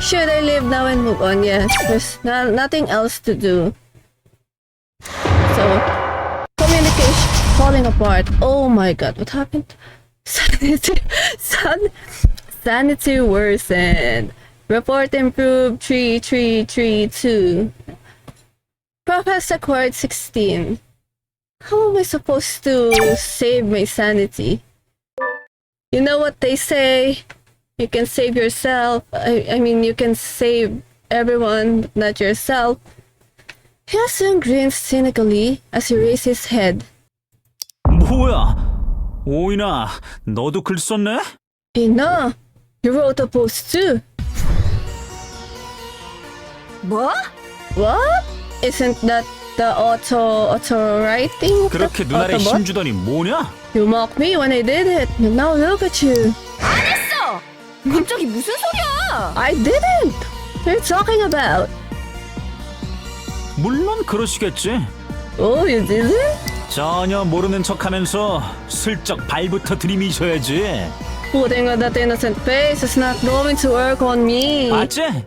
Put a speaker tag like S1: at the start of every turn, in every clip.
S1: Should I leave now and move on? Yes, there's nothing else to do. So, communication falling apart. Oh my god, what happened? Sanity worsened. Report improved 3332. Professor acquired 16. How am I supposed to save my sanity? You know what they say? You can save yourself. I mean, you can save everyone, but not yourself. Hyesung grins cynically as he raised his head.
S2: 뭐야? 오이나, 너도 글 썼네?
S1: Ina, you wrote a post too.
S3: 뭐?
S1: What? Isn't that the auto writing?
S2: 그렇게 눈알에 힘주더니 뭐냐?
S1: You mocked me when I did it, but now look at you.
S3: 안 했어! 갑자기 무슨 소리야?
S1: I didn't! What are you talking about?
S2: 물론 그러시겠지.
S1: Oh, you didn't?
S2: 전혀 모르는 척하면서 슬쩍 발부터 들이미셔야지.
S1: Putting on that innocent face is not going to work on me.
S2: 맞지?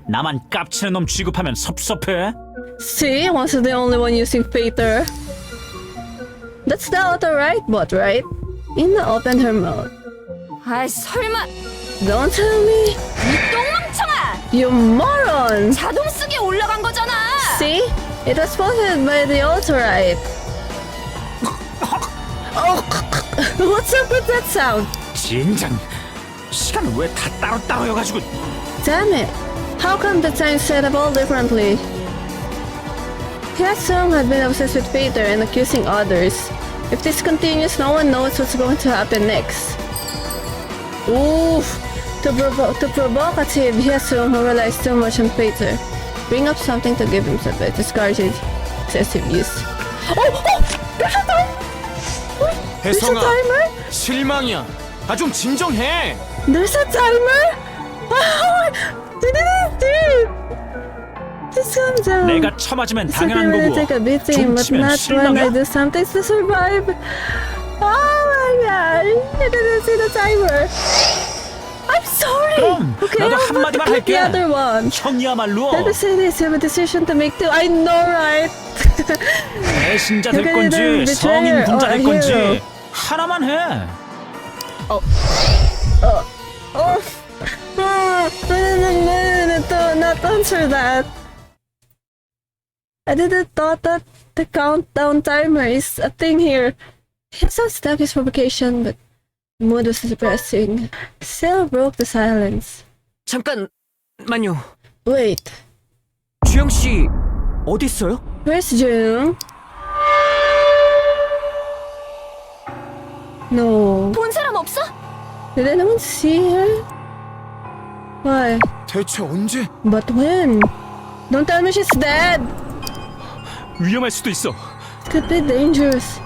S2: 나만 깝치는 놈 취급하면 섭섭해.
S1: See, was the only one using Pater. That's the auto-write bot, right? Ina opened her mouth.
S3: 아이 설마
S1: Don't tell me.
S3: 이 똥멍청아!
S1: You moron!
S3: 자동 쓰기에 올라간 거잖아!
S1: See? It was posted by the auto-write. Oh, what's up with that sound?
S2: 진작 시간은 왜 다 따로따로여가지고.
S1: Damn it! How come the time set up all differently? Hyesung had been obsessed with Pater and accusing others. If this continues, no one knows what's going to happen next. Oof! Too provocative, Hyesung, who relies too much on Pater. Bring up something to give himself a discouraged excessive use. Oh! There's a timer! There's a
S4: 혜성아,
S1: timer?
S4: 실망이야. 아, 좀 진정해.
S1: There's a timer? Oh! They didn't do it! Just calm down.
S2: 내가 쳐맞으면
S1: It's okay
S2: 당연한
S1: when I
S2: 거고
S1: take a beating,
S2: 좀
S1: but
S2: 치면
S1: not when I
S2: 실망이야?
S1: do something to survive. Oh my god! I didn't see the timer. I'm sorry!
S2: 그럼
S1: Okay,
S2: 나도
S1: I'm about to
S2: 한마디만
S1: click the
S2: 할게.
S1: other one.
S2: 형이야말로
S1: Let me say this, you have a decision to make too. I know, right?
S2: 배신자
S1: You're
S2: 될
S1: gonna
S2: 건지
S1: be
S2: 성인
S1: betrayer
S2: 군자
S1: or a
S2: 될 건지
S1: hero.
S2: 하나만 해.
S1: Oh. No, not answer that. I didn't thought that the countdown timer is a thing here. Hyesung stopped his provocation, but the mood was depressing. Still broke the silence.
S4: 잠깐만요.
S1: Wait,
S4: 주영 씨 어디 있어요?
S1: where's Jung? No.
S3: 본 사람 없어?
S1: Did anyone see her? Why?
S4: 대체 언제?
S1: But when? Don't tell me she's dead!
S2: 위험할 수도 있어.
S1: Could be dangerous.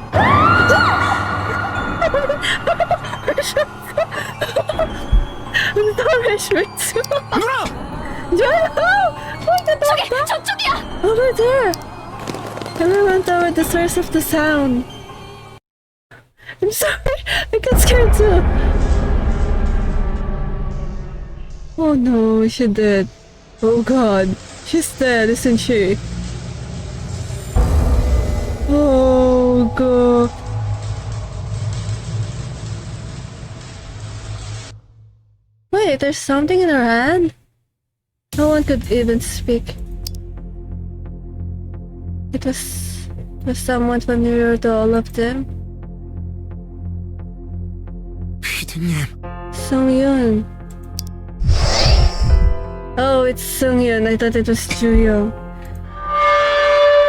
S1: I'm sorry, Shmitsu.
S4: 누나!
S3: 저기! 저쪽이야!
S1: Over there! Everyone toward the source of the sound. I'm sorry, I got scared too. Oh no, she did. Oh god, she's dead, isn't she? Oh god. Wait, there's something in her hand? No one could even speak. It was someone familiar to all of them.
S4: 피디님.
S1: Sung-yun. Oh, it's Sung-yun. I thought it was Ju-young.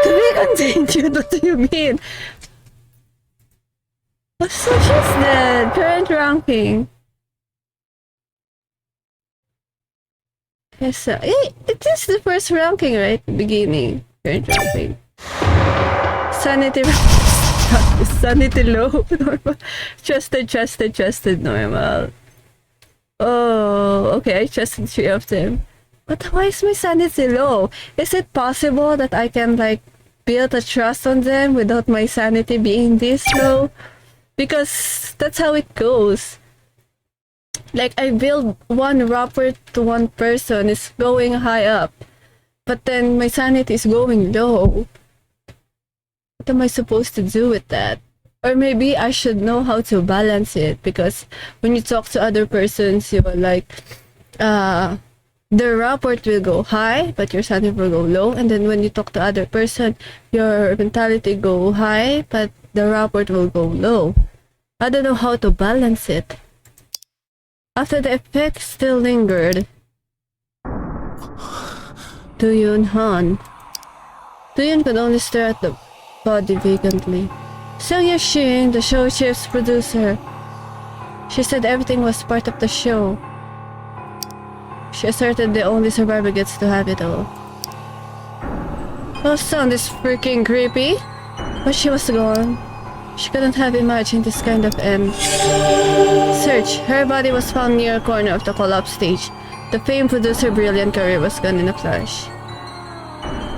S1: To be continued, what do you mean? Oh, so she's dead. Current ranking. Yes, it is the first ranking, right? Beginning. Current ranking. Sanity Sanity low. Normal. Trusted, normal. Oh, okay, I trusted 3 of them. But why is my sanity low? Is it possible that I can, like, build a trust on them without my sanity being this low? Because that's how it goes. Like, I build one rapport to one person is going high up, but then my sanity is going low. What am I supposed to do with that? Or maybe I should know how to balance it, because when you talk to other persons, you are like, the rapport will go high, but your sanity will go low. And then when you talk to other person, your mentality go high, but the rapport will go low. I don't know how to balance it. After the effects still lingered, Do-yoon Han. Do-yoon could only stare at the body vacantly. Seung Shin, the show chief's producer. She said everything was part of the show. She asserted the only survivor gets to have it all. Oh, sound is freaking creepy. But she was gone. She couldn't have imagined this kind of end. Search. Her body was found near a corner of the collapse stage. The famed producer brilliant career was gone in a flash.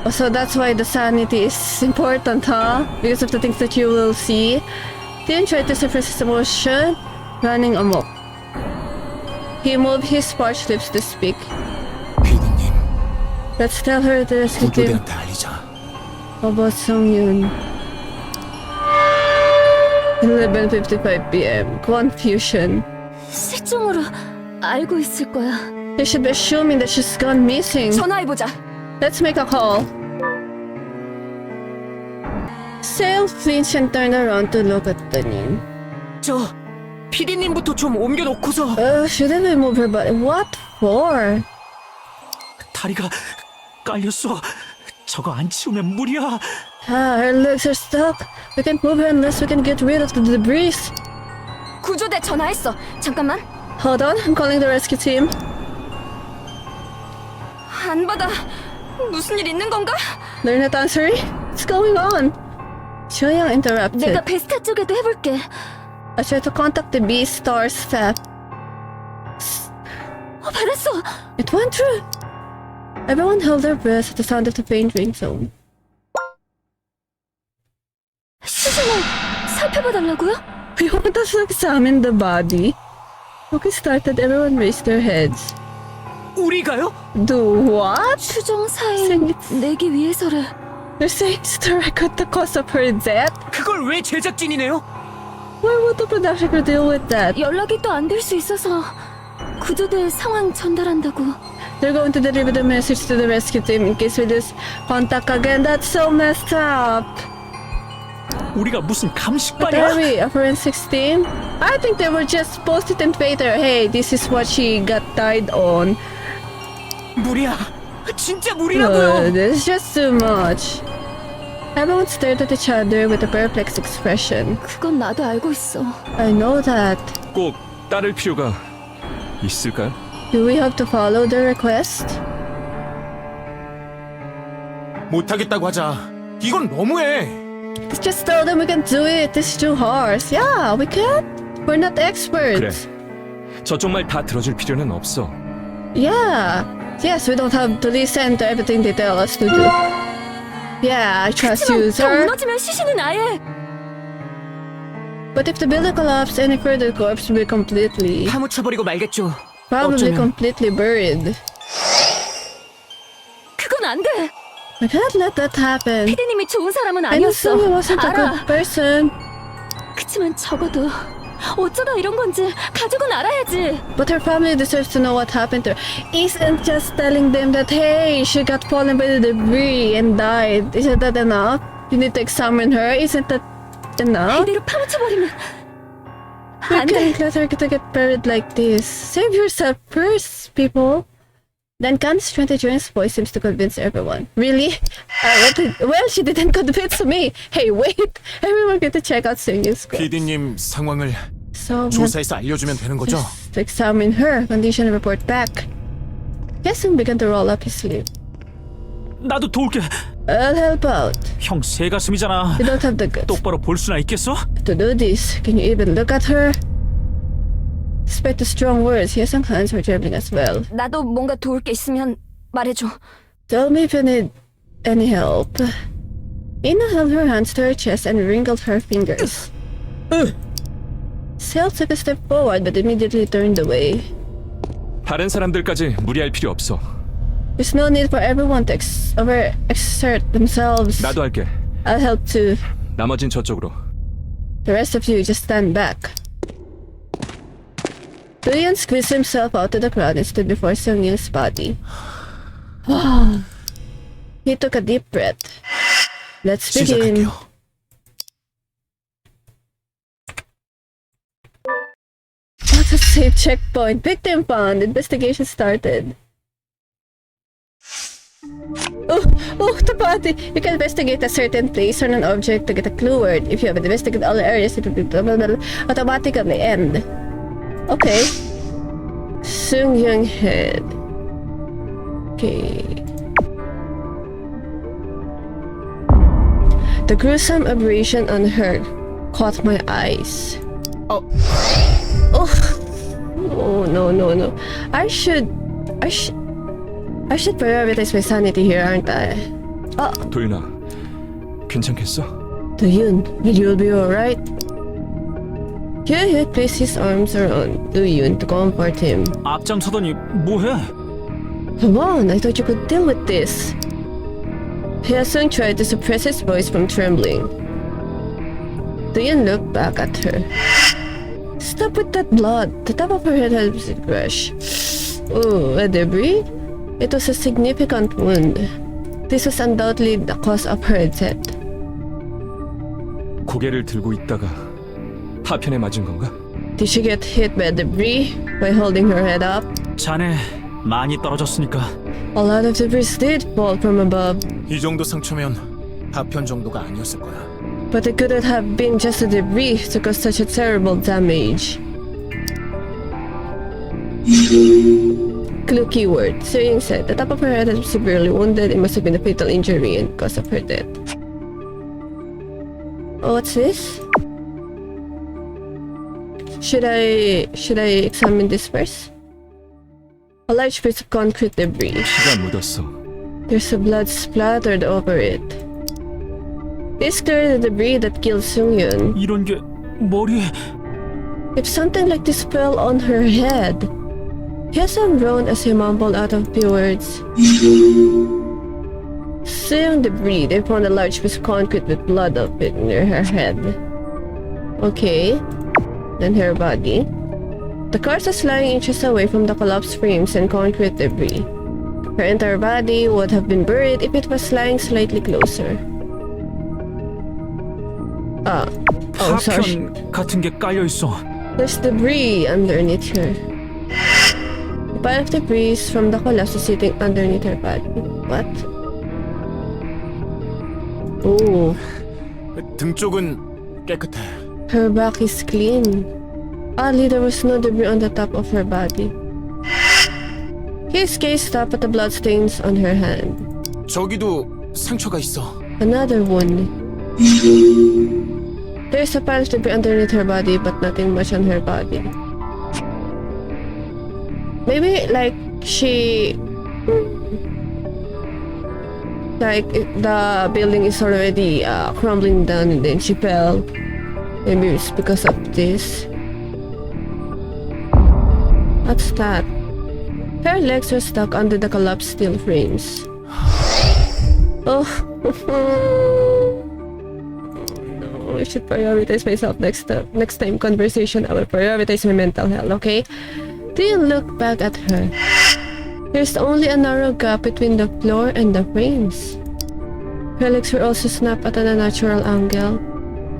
S1: Oh, so that's why the sanity is important, huh? Because of the things that you will see. Didn't try to suppress his emotion, running amok. He moved his parched lips to speak.
S4: 피디님,
S1: Let's tell her the rescue team
S4: 구조대한테 알리자.
S1: about Songyun. 11:55 p.m. Confusion.
S3: 실종으로 알고 있을 거야.
S1: They should be assuming that she's gone missing.
S3: 전화해보자.
S1: Let's make a call. Sale flinched and turned around to look at the 님.
S4: 저 피디님부터 좀 옮겨놓고서.
S1: Shouldn't we move her body? What for?
S2: 다리가 깔렸어. 저거 안 치우면 무리야.
S1: Her legs are stuck. We can't move her unless we can get rid of the debris.
S3: 구조대 전화했어. 잠깐만.
S1: Hold on, I'm calling the rescue team.
S3: 안 받아. 무슨 일 있는 건가?
S1: They're not answering. What's going on? Choyoung interrupted.
S3: 내가 베스타 쪽에도 해볼게.
S1: I tried to contact the B-Star staff.
S3: 받았어.
S1: It went through. Everyone held their breath at the sound of the paint ringtone.
S3: 시신을 살펴봐달라고요?
S1: You want us to examine the body? Okay, started. Everyone raised their heads.
S4: 우리가요?
S1: Do what?
S3: 추정 사인
S1: 생겼-
S3: 내기 위해서를.
S1: They're saying to record the cause of her death?
S4: 그걸 왜 제작진이네요?
S1: Why would the production crew deal with that?
S3: 연락이 또 안 될 수 있어서 구조대 상황 전달한다고.
S1: They're going to deliver the message to the rescue team in case we lose contact again. That's so messed up.
S2: 우리가 무슨
S1: What are
S2: 감식반이야?
S1: we, a forensics team? I think they were just supposed to tempt her. Hey, this is what she got tied on.
S4: 무리야. 진짜 무리라고요.
S1: This is just too much. Everyone stared at each other with a perplexed expression.
S3: 그건 나도 알고 있어.
S1: I know that.
S5: 꼭 따를 필요가 있을까요?
S1: Do we have to follow the request?
S4: 못하겠다고 하자. 이건 너무해.
S1: Just tell them we can do it. This is too hard. Yeah, we can. We're not experts.
S5: 그래. 저쪽 말 다 들어줄 필요는 없어.
S1: Yeah. Yes, we don't have to listen to everything they tell us to do. Yeah, I trust you,
S3: 하지만 더
S1: sir.
S3: 무너지면 시신은 아예.
S1: But if the building collapses, any further corpse will be completely,
S4: 파묻혀버리고 말겠죠.
S1: probably
S4: 어쩌면.
S1: completely buried.
S3: 그건 안 돼.
S1: We can't let that happen.
S3: 피디님이 좋은 사람은
S1: I know
S3: 아니었어.
S1: Sung wasn't a
S3: 알아.
S1: good person,
S3: 그치만 적어도 어쩌다 이런 건지 가족은 알아야지.
S1: but her family deserves to know what happened to her. Isn't just telling them that, hey, she got fallen by the debris and died. Isn't that enough? You need to examine her. Isn't that enough?
S3: 이대로 파묻혀버리면
S1: We
S3: 안 돼.
S1: can't let her get buried like this. Save yourself first, people. Then Kan's 20 Jones voice seems to convince everyone. Really? Well, she didn't convince me. Hey, wait. Everyone get to check out Seung's script.
S4: 피디님 상황을
S1: So,
S4: 조사해서 알려주면 되는 거죠?
S1: just to examine her condition and report back. Seung began to roll up his sleeve.
S2: 나도 도울게.
S1: I'll help out.
S2: 형 새가슴이잖아.
S1: You don't have the guts
S2: 똑바로 볼 수나 있겠어?
S1: to do this. Can you even look at her? Despite the strong words, Hyesung's hands were trembling as well.
S3: 나도 뭔가 도울 게 있으면 말해줘.
S1: Tell me if you need any help. Ina held her hands to her chest and wrinkled her fingers. Sale took a step forward but immediately turned away.
S5: 다른 사람들까지 무리할 필요 없어.
S1: There's no need for everyone to overexert themselves.
S5: 나도 할게.
S1: I'll help too.
S5: 나머진 저쪽으로.
S1: The rest of you just stand back. Leon squeezed himself out of the crowd and stood before Seung-Yoon's body. He took a deep breath. Let's begin.
S4: 시작할게요.
S1: What a safe checkpoint. Victim found. Investigation started. Oh, the body. You can investigate a certain place or an object to get a clue word. If you have investigated all the areas, it will automatically end. Okay. Seung-Yoon head. Okay. The gruesome aberration on her caught my eyes. Oh, no. I should prioritize my sanity here, aren't I?
S5: 도윤아, 괜찮겠어?
S1: Do-yoon, will you be alright? Hye placed his arms around Do-yoon to comfort him.
S2: 앞장서더니 뭐해?
S1: Come on, I thought you could deal with this. Hye-sung tried to suppress his voice from trembling. Do-yoon looked back at her. Stop with that blood. The top of her head has a crush. Oh, a debris? It was a significant wound. This was undoubtedly the cause of her death.
S5: 고개를 들고 있다가 하편에 맞은 건가?
S1: Did she get hit by debris by holding her head up?
S2: 자네 많이 떨어졌으니까
S1: A lot of debris did fall from above,
S4: 이 정도 상처면 파편 정도가 아니었을 거야.
S1: but it couldn't have been just the debris to cause such a terrible damage. Clue keyword. Seung said the top of her head was severely wounded. It must have been a fatal injury and cause of her death. Oh, what's this? Should I examine this first? A large piece of concrete debris.
S5: 피가 묻었어.
S1: There's a blood splattered over it. This is clearly the debris that killed Seung-yoon.
S2: 이런 게 머리에
S1: If something like this fell on her head. Hye-sung groaned as he mumbled out of few words. Seeing debris, they found a large piece of concrete with blood up it near her head. Okay. Then her body. The corpse was lying inches away from the collapsed frames and concrete debris. Her entire body would have been buried if it was lying slightly closer. Oh, sorry.
S2: 파편 같은 게 깔려 있어.
S1: There's debris underneath her. A pile of debris from the collapse is sitting underneath her body. What? Oh,
S4: 등 쪽은 깨끗해.
S1: her back is clean. Oddly, there was no debris on the top of her body. His gaze stopped at the bloodstains on her hand.
S4: 저기도 상처가 있어.
S1: Another wound. There's a pile of debris underneath her body, but nothing much on her body. Maybe like the building is already crumbling down and then she fell. Maybe it's because of this. What's that? Her legs were stuck under the collapsed steel frames. Oh. No, I should prioritize myself next time conversation. I will prioritize my mental health, okay? Do you look back at her? There's only a narrow gap between the floor and the frames. Her legs were also snapped at an unnatural angle.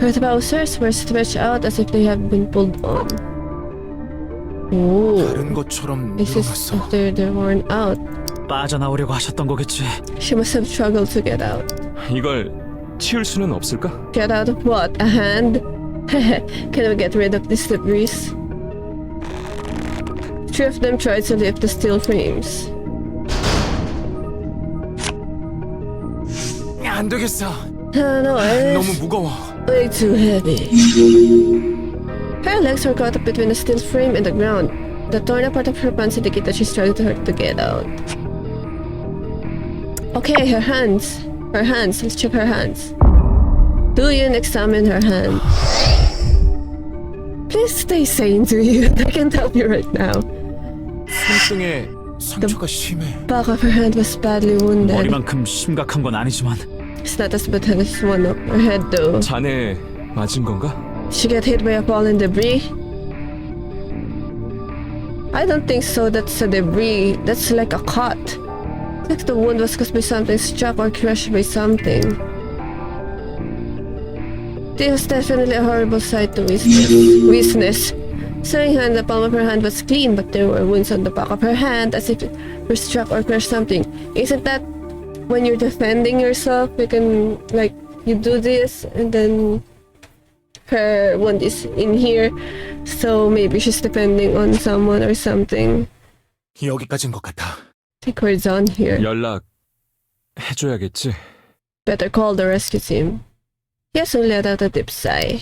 S1: Her trousers were stretched out as if they had been pulled on. Oh,
S4: 다른 것처럼
S1: this is
S4: 늘어났어.
S1: after they're worn out.
S2: 빠져나오려고 하셨던 거겠지.
S1: She must have struggled to get out.
S5: 이걸 치울 수는 없을까?
S1: Get out of what? A hand? Can we get rid of this debris? Three of them tried to lift the steel frames.
S4: 안 되겠어.
S1: No,
S4: 너무
S1: it's
S4: 무거워.
S1: way too heavy. Her legs were caught up between the steel frame and the ground. The torn apart of her pants indicated that she struggled to get out. Okay, her hands. Her hands. Let's check her hands. Do you examine her hand? Please stay sane to you. I can't help you right now.
S4: 손등에 상처가 심해.
S1: Back of her hand was badly wounded.
S2: 머리만큼 심각한 건 아니지만
S1: It's not as bad as one of her head though.
S5: 자네 맞은 건가?
S1: She got hit by a fallen debris? I don't think so. That's a debris. That's like a cut. Like the wound was caused by something struck or crushed by something. This was definitely a horrible sight to witness. Seeing her, the palm of her hand was clean, but there were wounds on the back of her hand as if it were struck or crushed something. Isn't that when you're defending yourself, you can, like, you do this and then her wound is in here, so maybe she's depending on someone or something.
S4: 여기까지인 것 같아.
S1: I think we're done here.
S5: 연락 해줘야겠지.
S1: Better call the rescue team. He hasn't let out a deep sigh.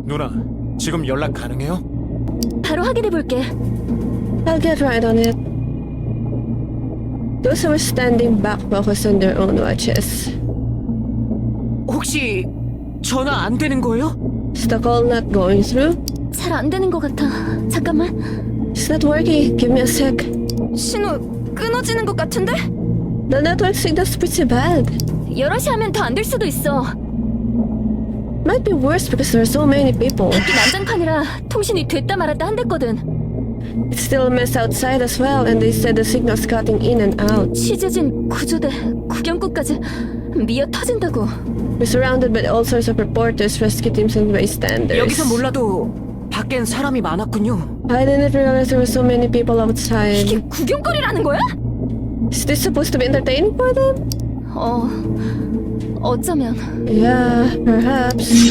S4: 누나, 지금 연락 가능해요?
S3: 바로 확인해 볼게.
S1: I'll get right on it. Those who were standing back focused on their own watches.
S6: 혹시 전화 안 되는 거예요?
S1: Is the call not going through?
S3: 잘 안 되는 것 같아. 잠깐만.
S1: It's not working. Give me a sec.
S3: 신호 끊어지는 것 같은데?
S1: The network signal's pretty bad.
S3: 여럿이 하면 더 안 될 수도 있어.
S1: Might be worse because there are so many people.
S3: 밖이 난장판이라 통신이 됐다 말았다 한댔거든.
S1: It's still a mess outside as well, and they said the signal's cutting in and out.
S3: 취재진, 구조대, 구경꾼까지 미어 터진다고.
S1: We're surrounded by all sorts of reporters, rescue teams, and bystanders.
S6: 여기서 몰라도 밖엔 사람이 많았군요.
S1: I didn't realize there were so many people outside.
S3: 이게 구경거리라는 거야?
S1: Is this supposed to be entertaining for them?
S3: 어쩌면.
S1: Yeah, perhaps.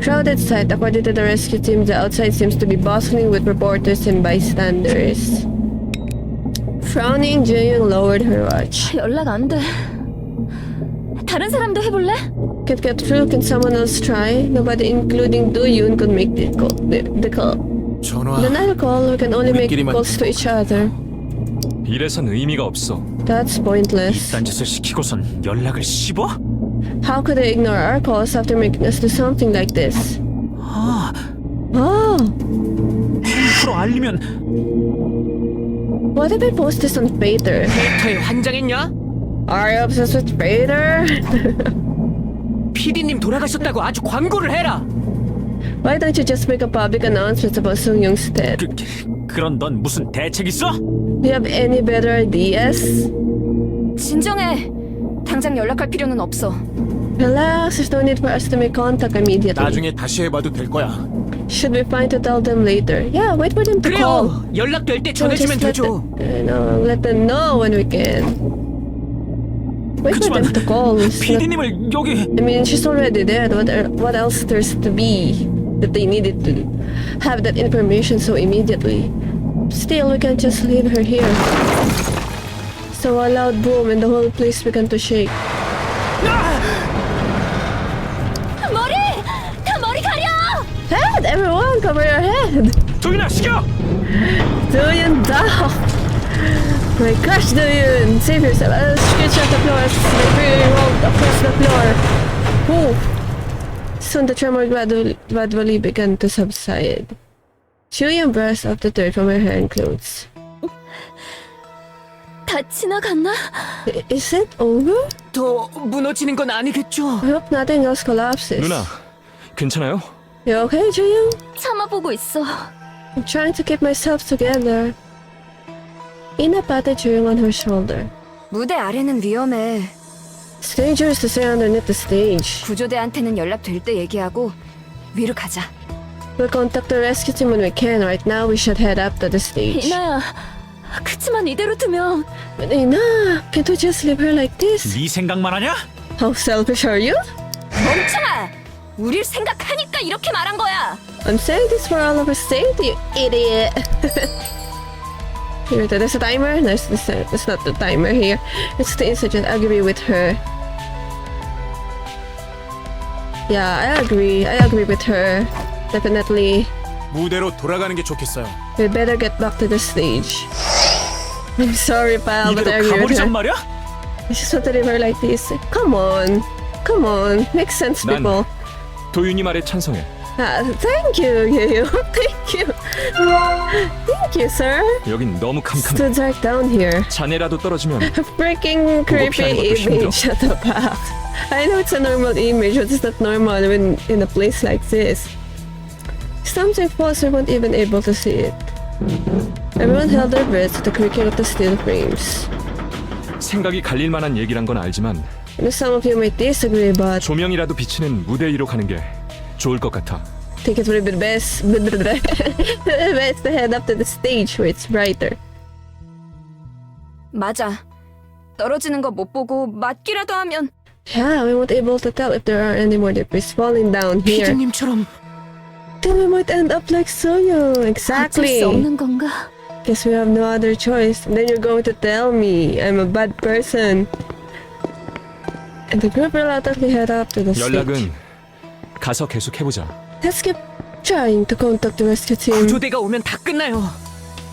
S1: Crowded sight, according to the rescue team, the outside seems to be bustling with reporters and bystanders. Frowning, Jaeyoung lowered her watch.
S3: 연락 안 돼. 다른 사람도 해볼래?
S1: Can't get through, can someone else try? Nobody, including Do-yoon, could make the call.
S4: 전화.
S1: Then I'll call, we can only make
S4: 우리끼리만
S1: calls to each other.
S5: 이래선 의미가 없어.
S1: That's pointless.
S2: 이딴 짓을 시키고선 연락을 씹어?
S1: How could they ignore our calls after making us do something like this?
S2: 아,
S1: Oh,
S2: 프로 알리면
S1: what if I post this on Pater?
S6: 데이터에 환장했냐?
S1: Are you obsessed with Pater?
S6: PD님 돌아가셨다고 아주 광고를 해라.
S1: Why don't you just make a public announcement about Sung Young's death?
S2: 그런 넌 무슨 대책 있어?
S1: Do you have any better ideas?
S3: 진정해. 당장 연락할 필요는 없어.
S1: Relax, there's no need for us to make contact immediately.
S4: 나중에 다시 해봐도 될 거야.
S1: Should be fine to tell them later. Yeah, wait for them to call.
S6: 그래요. 연락될 때
S1: No,
S6: 전해주면
S1: just
S6: 되죠.
S1: let them know when we can. Wait for them to call. It's not-
S2: PD님을 여기
S1: I mean, she's already there. What else there's to be that they needed to have that information so immediately? Still, we can't just leave her here. So a loud boom and the whole place began to shake.
S3: 머리! 다 머리 가려!
S1: Head! Everyone, cover your head!
S2: 도윤아 시켜!
S1: Do-yoon, down! My gosh, Do-yoon! Save yourself! Screech at the floor as the tree rolled across the floor. Whoa! Soon the tremor gradually began to subside. Julian brushed off the dirt from her hair and clothes.
S3: 다 지나갔나?
S1: Is it over?
S6: 더 무너지는 건 아니겠죠?
S1: I hope nothing else collapses.
S5: 누나, 괜찮아요?
S1: You okay, Julian?
S3: 참아보고 있어.
S1: I'm trying to keep myself together. Ina patted Julian on her shoulder.
S3: 무대 아래는 위험해.
S1: It's dangerous to stay underneath the stage.
S3: 구조대한테는 연락될 때 얘기하고 위로 가자.
S1: We'll contact the rescue team when we can. Right now, we should head up to the stage.
S3: 이나야, 그치만 이대로 두면
S1: But Ina, can't we just leave her like this?
S2: 네 생각만 하냐?
S1: How selfish are you?
S3: 멈춰라! 우릴 생각하니까 이렇게 말한 거야.
S1: I'm saying this for all of our safety, you idiot. Here, there's a timer. No, it's not the timer here. It's the insurgent. I agree with her. Yeah, I agree with her. Definitely.
S4: 무대로 돌아가는 게 좋겠어요.
S1: We better get back to the stage. I'm sorry, pal, but I
S2: 이대로
S1: agree with
S2: 가버리잔
S1: her.
S2: 말이야?
S1: I just want to leave her like this. Come on. Make sense,
S5: 난
S1: people.
S5: 도윤이 말에 찬성해.
S1: Thank you, Yayo. Thank you. Thank you, sir.
S5: 여긴 너무
S1: It's
S5: 캄캄해.
S1: too dark down here.
S5: 자네라도 떨어지면
S1: A freaking creepy
S5: 피하는 것도 힘들어.
S1: image at the back. I know it's a normal image, but it's not normal when in a place like this. Something falls, we weren't even able to see it. Everyone held their breaths at the creaking of the steel frames.
S5: 생각이 갈릴 만한 얘기란 건 알지만
S1: I know some of you might disagree, but
S5: 조명이라도 비치는 무대 위로 가는 게 좋을 것 같아.
S1: I think it would be the best, best to head up to the stage where it's brighter.
S3: 맞아. 떨어지는 거 못 보고 맞기라도 하면
S1: Yeah, we weren't able to tell if there are any more debris falling down here.
S6: 피디님처럼
S1: Then we might end up like Soyo.
S3: 어쩔
S1: Exactly.
S3: 수 없는 건가?
S1: Guess we have no other choice. And then you're going to tell me I'm a bad person. And the group reluctantly head up to the stage.
S5: 연락은 가서 계속 해보자.
S1: Let's keep trying to contact the rescue team.
S6: 구조대가 오면 다 끝나요.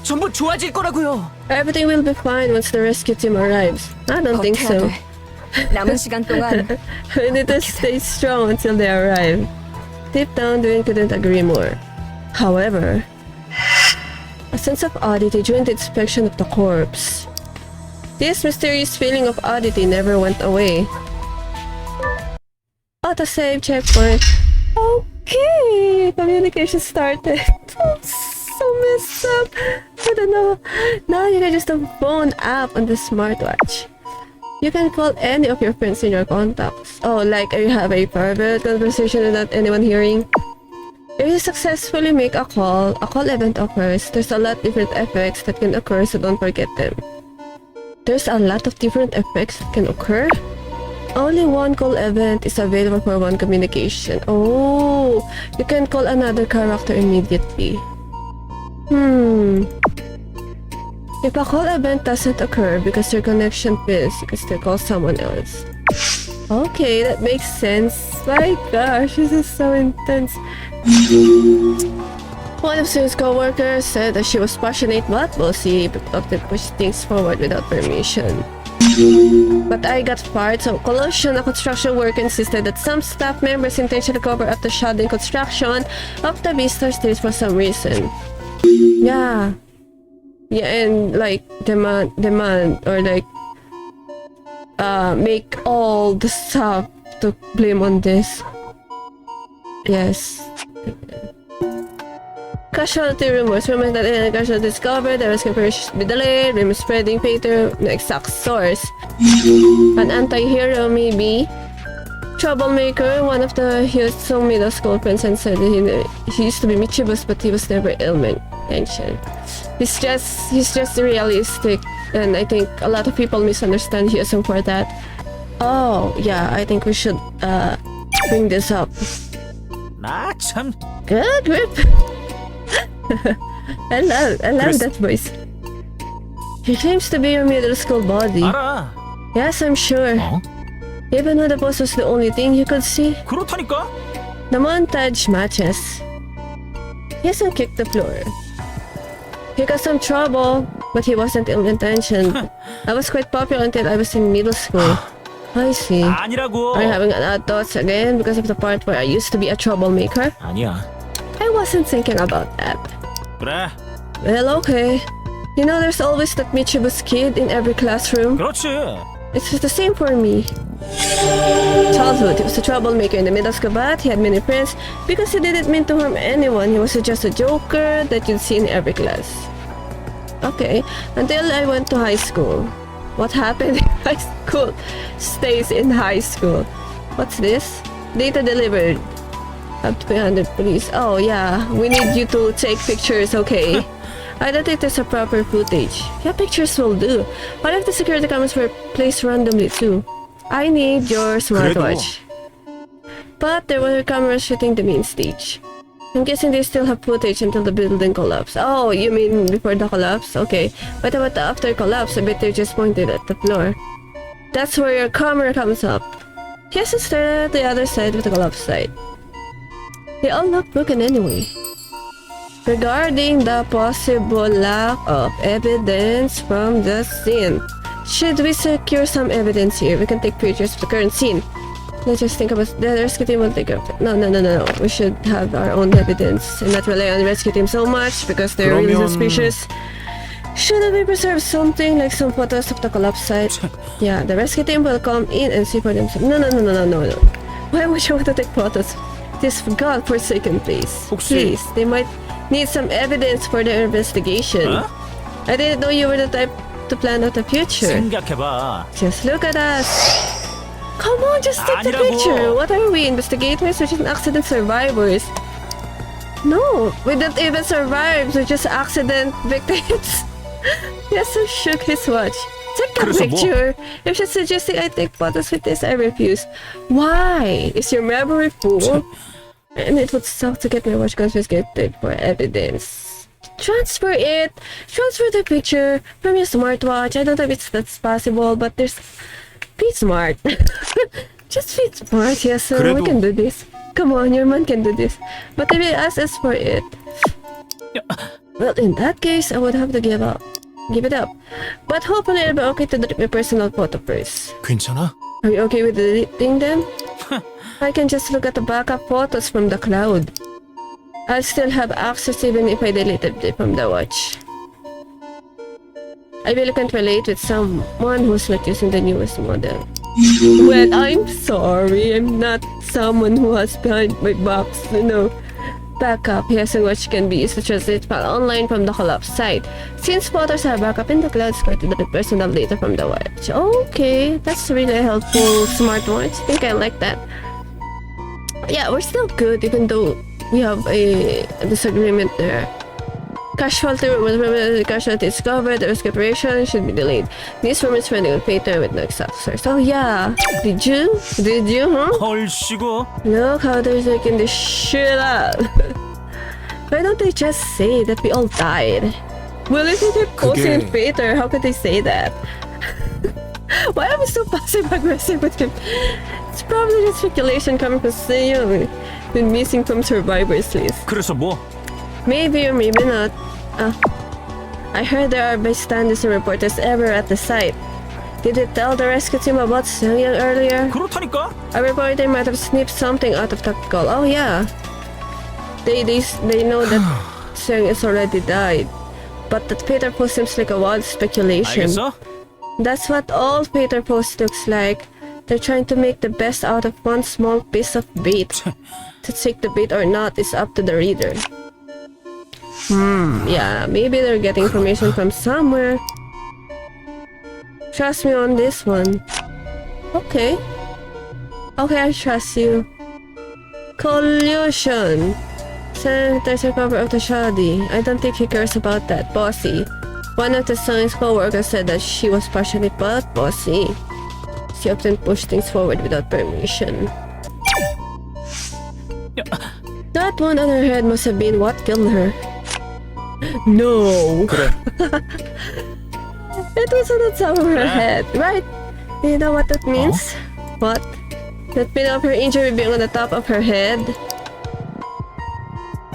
S6: 전부 좋아질 거라고요.
S1: Everything will be fine once the rescue team arrives. I don't think
S3: 버텨야
S1: so.
S3: 돼. 남은 시간 동안
S1: We need to stay strong until they arrive. Deep down, Dwayne couldn't agree more. However, a sense of oddity during the inspection of the corpse. This mysterious feeling of oddity never went away. Autosave checkpoint. Okay, communication started. So messed up. I don't know. Now you can just have a phone app on the smartwatch. You can call any of your friends in your contacts. Oh, like you have a private conversation without anyone hearing. If you successfully make a call event occurs. There's a lot of different effects that can occur, so don't forget them. There's a lot of different effects that can occur? Only one call event is available for one communication. Oh, you can call another character immediately. If a call event doesn't occur because your connection fails, you can still call someone else. Okay, that makes sense. My gosh, this is so intense. One of Sue's co-workers said that she was passionate but bossy, but often pushed things forward without permission. But I got fired, so Colossian, a construction worker, insisted that some staff members intentionally cover up the shadowing construction of the visitor stage for some reason. Yeah, and like demand or like make all the staff to blame on this. Yes. Casualty rumors. Rumors that any casualty discovered, the rescue operation should be delayed, rumors spreading Peter, the exact source. An anti-hero, maybe. Troublemaker, one of the Hyosung middle school friends, and said he used to be mischievous, but he was never ill-intentioned. He's just realistic, and I think a lot of people misunderstand Hyosung for that. Oh, yeah, I think we should bring this up.
S2: 나 참.
S1: Good grip. I love
S2: Chris-
S1: that voice. He claims to be your middle school buddy.
S2: 알아.
S1: Yes, I'm sure.
S2: 어?
S1: Even when the boss was the only thing you could see,
S2: 그렇다니까.
S1: the montage matches. He hasn't kicked the floor. He got some trouble, but he wasn't ill-intentioned. I was quite popular until I was in middle school. I see.
S2: 아니라고.
S1: Are you having odd thoughts again because of the part where I used to be a troublemaker?
S2: 아니야.
S1: I wasn't thinking about that.
S2: 그래.
S1: Well, okay. You know, there's always that mischievous kid in every classroom.
S2: 그렇지.
S1: It's just the same for me. Childhood, he was a troublemaker in the middle school, but he had many friends because he didn't mean to harm anyone. He was just a joker that you'd see in every class. Okay, until I went to high school. What happened in high school stays in high school. What's this? Data delivered. Up to 100 police. Oh yeah, we need you to take pictures, okay? I don't think there's a proper footage. Yeah, pictures will do. What if the security cameras were placed randomly too? I need your smartwatch. But there were cameras shooting the main stage. I'm guessing they still have footage until the building collapsed. Oh, you mean before the collapse? Okay. But about the after collapse? I bet they just pointed at the floor. That's where your camera comes up. Yes, it's there at the other side of the collapse site. They all look broken anyway. Regarding the possible lack of evidence from the scene, should we secure some evidence here? We can take pictures of the current scene. Let's just think about the rescue team will take care of it. No. We should have our own evidence and not rely on the rescue team so much because they're really
S4: 그러면-
S1: suspicious. Shouldn't we preserve something like some photos of the collapse site? Yeah, the rescue team will come in and see for themselves. No. Why would you want to take photos? This godforsaken place.
S2: 혹시-
S1: Please, they might need some evidence for their investigation.
S2: Huh?
S1: I didn't know you were the type to plan out the future.
S2: 생각해봐.
S1: Just look at us. Come on, just take the
S2: 아니라고.
S1: picture. What are we, investigators or just accident survivors? No, we don't even survive. We're just accident victims. Yasuo shook his watch. Take the
S2: 그래서 뭐?
S1: picture. If she's suggesting I take photos with this, I refuse. Why? Is your memory full? And it would suck to get my watch confiscated for evidence. Transfer it. Transfer the picture from your smartwatch. I don't know if that's possible, but there's... Be smart. Just be smart, yes, so we
S4: 그래도-
S1: can do this. Come on, your man can do this. But if he asks us for it... Well, in that case, I would have to give up. Give it up. But hopefully I'll be okay to delete my personal photo first.
S4: 괜찮아?
S1: Are you okay with deleting them? I can just look at the backup photos from the cloud. I'll still have access even if I deleted them from the watch. I really can't relate with someone who's not using the newest model. Well, I'm sorry. I'm not someone who has behind my box, backup. Yes, and watch can be used to translate file online from the collapse site. Since photos are backup in the cloud, it's going to delete personal data from the watch. Okay, that's really helpful, smart watch. I think I like that. Yeah, we're still good even though we have a disagreement there. Casualty is covered, the rescue operation should be delayed. This room is running on paper with no exhausters. Oh yeah, did you, huh?
S2: 헐씨고.
S1: Look how they're taking this shit up. Why don't they just say that we all died? Well, if they're posting in Twitter, how could they say that? Why are we so passive-aggressive with him? It's probably just speculation coming from been missing from survivors list.
S2: 그래서 뭐?
S1: Maybe or maybe not. I heard there are bystanders and reporters everywhere at the site. Did they tell the rescue team about Seongyang earlier?
S2: 그렇다니까?
S1: A reporter might have snipped something out of that call. Oh yeah. They know that Seong is already died. But that Peter post seems like a wild speculation.
S2: 알겠어?
S1: That's what all Peter post looks like. They're trying to make the best out of one small piece of bait. To take the bait or not is up to the reader. Yeah, maybe they're getting information from somewhere. Trust me on this one. Okay. Okay, I trust you. Collusion. There's a cover of the shoddy. I don't think he cares about that. Bossy. One of the Song's co-workers said that she was partially but bossy. She often pushed things forward without permission. That one on her head must have been what killed her. No.
S4: 그래.
S1: It was on the top of her head, right? You know what that means? What? That pin of her injury being on the top of her head?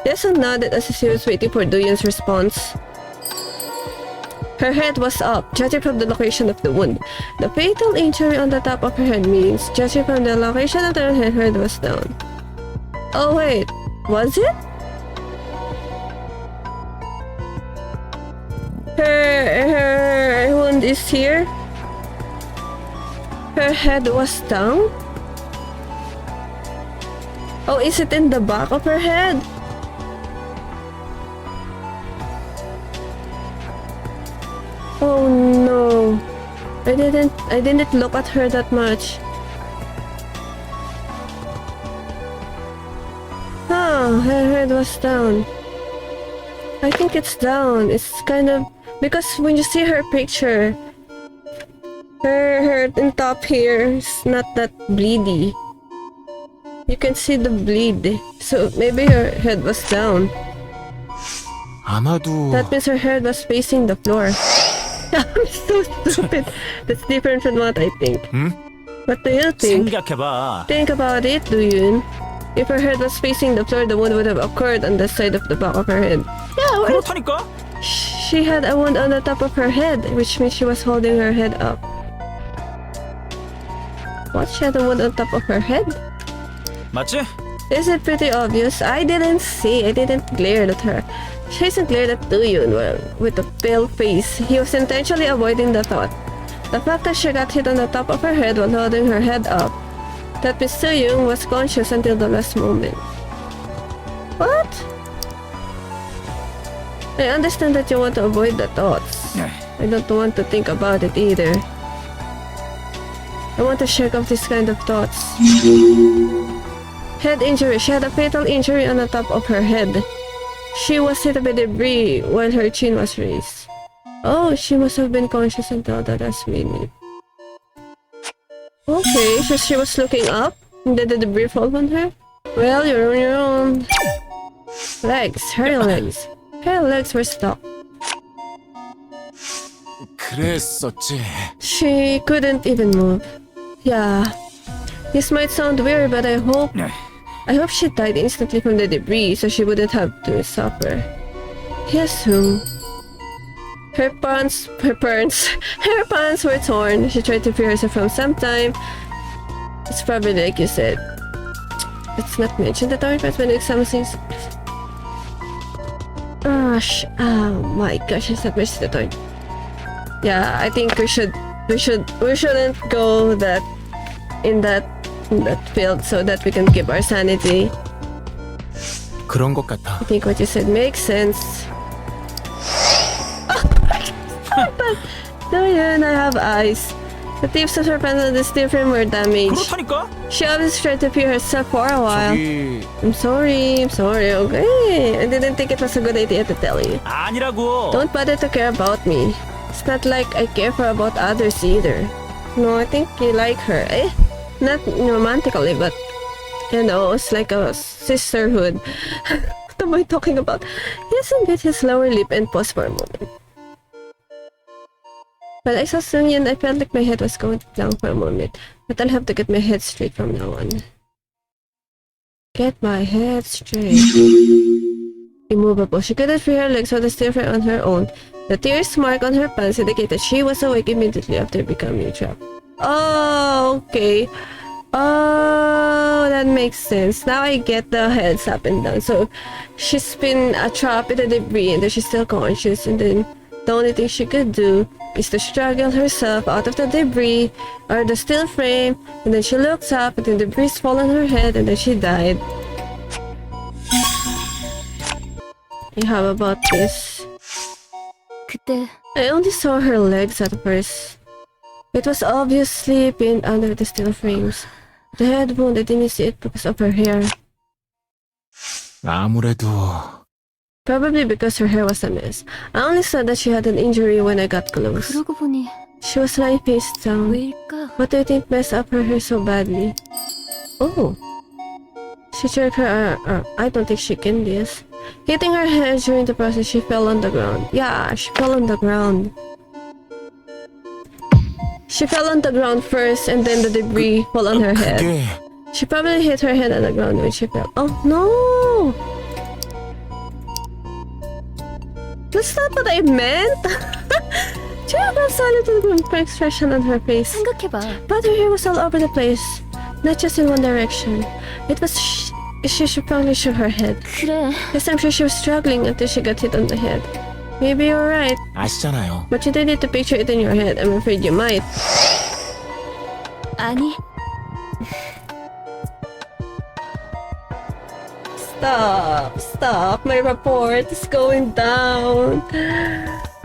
S1: Yasuo nodded as she was waiting for Doyun's response. Her head was up, judging from the location of the wound. The fatal injury on the top of her head means, judging from the location of her head was down. Oh wait, was it? Her wound is here. Her head was down. Oh, is it in the back of her head? Oh no. I didn't look at her that much. Oh, her head was down. I think it's down. It's kind of because when you see her picture, her in top here is not that bleedy. You can see the bleed. So maybe her head was down.
S4: 아마도
S1: That means her head was facing the floor. I'm so stupid. That's different from what I think. What do you think?
S2: 생각해봐.
S1: Think about it, Doyun. If her head was facing the floor, the wound would have occurred on the side of the back of her head. Yeah, well,
S2: 그렇다니까?
S1: she had a wound on the top of her head, which means she was holding her head up. What? She had the one on top of her head?
S2: 맞지?
S1: Is it pretty obvious? I didn't see. I didn't glare at her. She hasn't glared at Duyun with a pale face. He was intentionally avoiding the thought. The fact that she got hit on the top of her head while holding her head up. That Miss Duyun was conscious until the last moment. What? I understand that you want to avoid the thoughts. I don't want to think about it either. I want to shake off this kind of thoughts. Head injury. She had a fatal injury on the top of her head. She was hit by debris while her chin was raised. Oh, she must have been conscious until the last minute. Okay, so she was looking up and did the debris fall on her? Well, you're on your own. Legs. Her legs. Her legs were stuck.
S4: 그랬었지.
S1: She couldn't even move. Yeah. This might sound weird, but I hope she died instantly from the debris so she wouldn't have to suffer. He assumed. Her pants were torn. She tried to free herself from some time. It's probably like you said. Let's not mention the torn pants when it examines things. Oh my gosh, it's not mentioned the torn. Yeah, I think we shouldn't go in that field so that we can keep our sanity.
S4: 그런 것 같아.
S1: I think what you said makes sense. Duyun, I have eyes. The tips of her pants on the steel frame were damaged.
S2: 그렇다니까?
S1: She obviously tried to pee herself for a while.
S4: 저기
S1: I'm sorry, okay. I didn't think it was a good idea to tell you.
S2: 아니라고.
S1: Don't bother to care about me. It's not like I care for about others either. No, I think you like her. Not romantically, but you know, it's like a sisterhood. What am I talking about? He hasn't bit his lower lip and paused for a moment. When I saw Sungyun, I felt like my head was going down for a moment, but I'll have to get my head straight from now on. Get my head straight. Immovable. She couldn't free her legs with the steel frame on her own. The tears mark on her pants indicated she was awake immediately after becoming trapped. Oh, okay. Oh, that makes sense. Now I get the heads up and down. So she's been trapped in the debris and then she's still conscious, and then the only thing she could do is to struggle herself out of the debris or the steel frame, and then she looks up and then the debris fall on her head and then she died. And how about this?
S3: 그때
S1: I only saw her legs at first. It was obviously pinned under the steel frames. The head wound, I didn't see it because of her hair.
S4: 아무래도
S1: Probably because her hair was a mess. I only saw that she had an injury when I got close.
S3: 그러고 보니
S1: She was lying face down.
S3: 왜일까?
S1: What do you think messed up her hair so badly? Oh. She jerked her arm. I don't think she can this. Hitting her head during the process, she fell on the ground. Yeah, she fell on the ground. She fell on the ground first and then the debris fell on her head.
S4: 그게
S1: She probably hit her head on the ground when she fell. Oh no! That's not what I meant! Check out solid expression on her face.
S3: 생각해봐.
S1: But her hair was all over the place. Not just in one direction. It was she should probably shook her head.
S3: 그래.
S1: Yes, I'm sure she was struggling until she got hit on the head. Maybe you're right,
S4: 아시잖아요.
S1: but you don't need to picture it in your head. I'm afraid you might.
S3: 아니,
S1: Stop. My report is going down.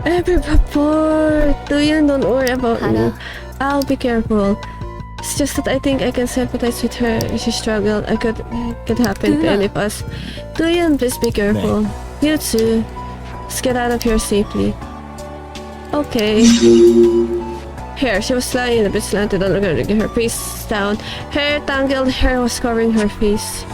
S1: Every report. Don't worry about me.
S3: 알아.
S1: I'll be careful. It's just that I think I can sympathize with her if she struggled. It could happen to any of us. Duyun, please be careful. You too. Let's get out of here safely. Okay. Hair. She was lying in a bit slanted on the ground, her face down. Her tangled hair was covering her face.